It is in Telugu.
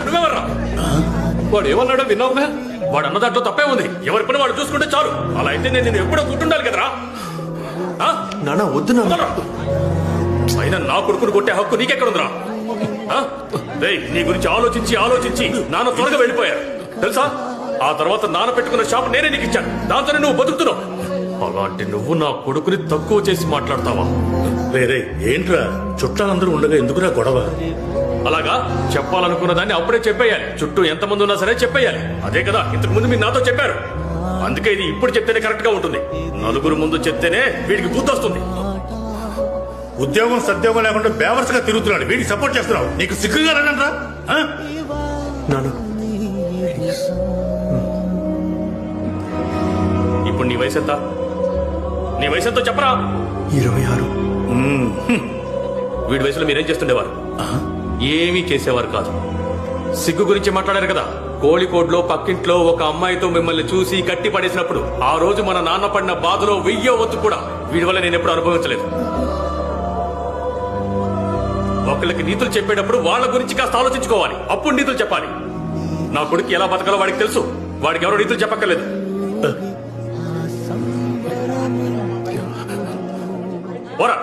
నువ్వెవర్రా? వాడు ఏమన్నాడో విన్నావుగా? వాడు అన్న దాంట్లో తప్పే ఉంది. ఎవరి పని వాడు చూసుకుంటే చాలు. అలా అయితే నేను ఎప్పుడో కుట్టుండాలి కదరా. నాన్న వద్దు నాన్న. అయినా నా కొడుకును కొట్టే హక్కు నీకెక్కడుందిరా? నీ గురించి ఆలోచించి ఆలోచించి నాన్న త్వరగా వెళ్ళిపోయారు తెలుసా. ఆ తర్వాత నాన్న పెట్టుకున్న షాప్ నేనే నీకు ఇచ్చాను. దాంతోనే నువ్వు బతుకుతున్నావు. అలాంటి నువ్వు నా కొడుకుని తక్కువ చేసి మాట్లాడతావా? రే ఏంట్రా, చుట్టాలందరూ ఉండగా ఎందుకురా గొడవ? అలాగా చెప్పాలనుకున్న దాన్ని అప్పుడే చెప్పేయాలి. చుట్టూ ఎంతమంది ఉన్నా సరే చెప్పేయాలి. అదే కదా ఇంతకు ముందు మీరు నాతో చెప్పారు. అందుకే ఇది ఇప్పుడు చెప్తేనే కరెక్ట్ గా ఉంటుంది. నలుగురు ముందు చెప్తేనే వీడికి బుద్ధి వస్తుంది. ఉద్యోగం సద్యోగం లేకుండా బేవర్స్గా తిరుగుతున్నాడు. వీడికి సపోర్ట్ చేస్తున్నావు. నీకు సిగ్గుగా రానంట్రా? నాన్న ఇప్పుడు నీ వయసు ఎంత? నీ వయసు ఎంతో చెప్పరా? 26. వీడి వయసులో మీరేం చేస్తుండేవారు? ఏమీ చేసేవారు కాదు. సిగ్గు గురించి మాట్లాడారు కదా. కోళికోడ్లో పక్కింట్లో ఒక అమ్మాయితో మిమ్మల్ని చూసి కట్టి పడేసినప్పుడు ఆ రోజు మన నాన్న పడిన బాధలో 1000వ వంతు కూడా వీడి వల్ల నేను ఎప్పుడు అనుభవించలేదు. ఒకళ్ళకి నీతులు చెప్పేటప్పుడు వాళ్ళ గురించి కాస్త ఆలోచించుకోవాలి. అప్పుడు నీతులు చెప్పాలి. నా కొడుకు ఎలా బతకాలో వాడికి తెలుసు. వాడికి ఎవరో నీతులు చెప్పక్కర్లేదు. పోరా.